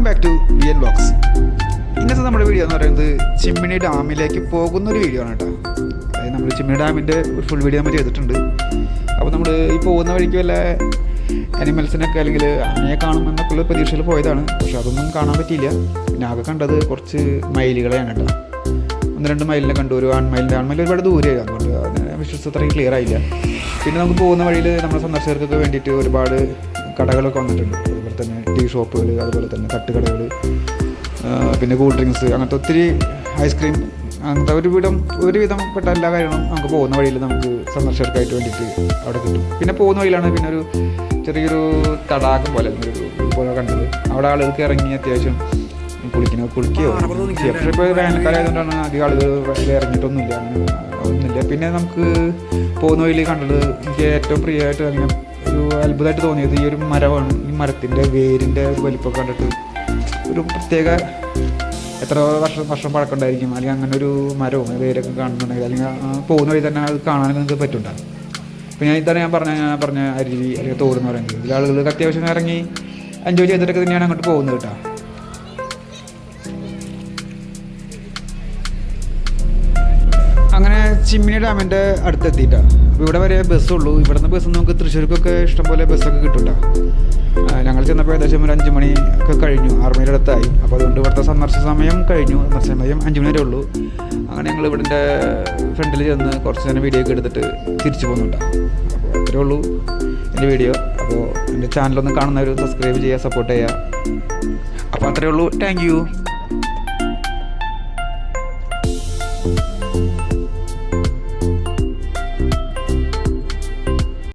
Welcome back to VN vlogs. ഇന്നത്തെ നമ്മുടെ video എന്ന് പറയുന്നത് ചിമ്മിണി ഡാമിലേക്ക് പോകുന്നൊരു വീഡിയോ ആണ് കേട്ടോ. അതായത് നമ്മൾ ചിമ്മിണി ഡാമിൻ്റെ ഒരു ഫുൾ വീഡിയോ നമ്മൾ ചെയ്തിട്ടുണ്ട്. അപ്പോൾ നമ്മൾ ഈ പോകുന്ന വഴിക്ക് വല്ല അനിമൽസിനൊക്കെ അല്ലെങ്കിൽ ആനയെ കാണുമെന്നൊക്കെയുള്ള പ്രതീക്ഷയിൽ പോയതാണ്. പക്ഷെ അതൊന്നും കാണാൻ പറ്റിയില്ല. പിന്നെ ആകെ കണ്ടത് കുറച്ച് മയിലുകളെയാണ് കേട്ടോ. 1-2 മൈലിനെ കണ്ടു. ഒരു ആൺമയിൽ ഒരുപാട് ദൂരെയായി, അതുകൊണ്ട് വിശ്വസിച്ച് അത്രയും ക്ലിയർ ആയില്ല. പിന്നെ നമുക്ക് പോകുന്ന വഴിയിൽ നമ്മുടെ സന്ദർശകർക്കൊക്കെ വേണ്ടിയിട്ട് ഒരുപാട് കടകളൊക്കെ വന്നിട്ടുണ്ട്. അതുപോലെ തന്നെ ടീ ഷോപ്പുകൾ, അതുപോലെ തന്നെ തട്ടുകടകൾ, പിന്നെ കൂൾ ഡ്രിങ്ക്സ്, അങ്ങനത്തെ ഒത്തിരി ഐസ്ക്രീം, അങ്ങനത്തെ ഒരുവിധം പെട്ട എല്ലാ കാര്യങ്ങളും നമുക്ക് പോകുന്ന വഴിയിൽ നമുക്ക് സന്ദർശകർക്കായിട്ട് വേണ്ടിയിട്ട് അവിടെ കിട്ടും. പിന്നെ പോകുന്ന വഴിയിലാണ് പിന്നെ ഒരു ചെറിയൊരു തടാകം പോലെ കണ്ടത്. അവിടെ ആളുകൾക്ക് ഇറങ്ങി അത്യാവശ്യം കുളിക്കുകയോ പക്ഷേ ഇപ്പോൾ വേനൽക്കാലം ആയതുകൊണ്ടാണ് അധികം ആളുകൾ ഇറങ്ങിയിട്ടൊന്നുമില്ല, ഒന്നുമില്ല. പിന്നെ നമുക്ക് പോകുന്ന വഴിയിൽ കണ്ടത് എനിക്ക് ഏറ്റവും പ്രിയമായിട്ട് അങ്ങനെ ഒരു അത്ഭുതമായിട്ട് തോന്നിയത് ഈ ഒരു മരമാണ്. ഈ മരത്തിൻ്റെ വേരിൻ്റെ ഒരു വലിപ്പം കണ്ടിട്ട് ഒരു പ്രത്യേക എത്ര വർഷം പഴക്കമുണ്ടായിരിക്കും, അല്ലെങ്കിൽ അങ്ങനെ ഒരു മരവും വേരൊക്കെ കാണുന്നുണ്ടെങ്കിൽ അല്ലെങ്കിൽ പോകുന്ന വഴി തന്നെ അത് കാണാനൊക്കെ നിങ്ങൾക്ക് പറ്റുന്നുണ്ടാകും. അപ്പോൾ ഞാൻ പറഞ്ഞ അരുവി അല്ലെങ്കിൽ തോട് എന്ന് പറയുന്നത് ഇതിൽ ആളുകൾക്ക് അത്യാവശ്യം ഇറങ്ങി എൻജോയ് ചെയ്തിട്ടൊക്കെ തന്നെയാണ് അങ്ങോട്ട് പോകുന്നത് കേട്ടോ. അങ്ങനെ ചിമ്മിണി ഡാമിൻ്റെ അടുത്തെത്തിയിട്ടാണ്. അപ്പോൾ ഇവിടെ വരെ ബസ്സുള്ളൂ. ഇവിടുന്ന് ബസ് നമുക്ക് തൃശ്ശൂർക്കൊക്കെ ഇഷ്ടംപോലെ ബസ്സൊക്കെ കിട്ടും കേട്ടോ. ഞങ്ങൾ ചെന്നപ്പോൾ ഏകദേശം ഒരു 5 മണി ഒക്കെ കഴിഞ്ഞു, 6 മണിയുടെ അടുത്തായി. അപ്പോൾ അതുകൊണ്ട് ഇവിടുത്തെ സന്ദർശന സമയം കഴിഞ്ഞു. സന്ദർശന സമയം 5 മണി വരെ ഉള്ളൂ. അങ്ങനെ ഞങ്ങൾ ഇവിടുത്തെ ഫ്രണ്ടിൽ ചെന്ന് കുറച്ച് നേരം വീഡിയോ ഒക്കെ എടുത്തിട്ട് തിരിച്ചു പോകുന്നുണ്ടാവും. അപ്പോൾ അത്രേ ഉള്ളൂ എൻ്റെ വീഡിയോ. അപ്പോൾ എൻ്റെ ചാനലൊന്ന് കാണുന്നവർ സബ്സ്ക്രൈബ് ചെയ്യുക, സപ്പോർട്ട് ചെയ്യുക. അപ്പോൾ അത്രേ ഉള്ളൂ. Thank you.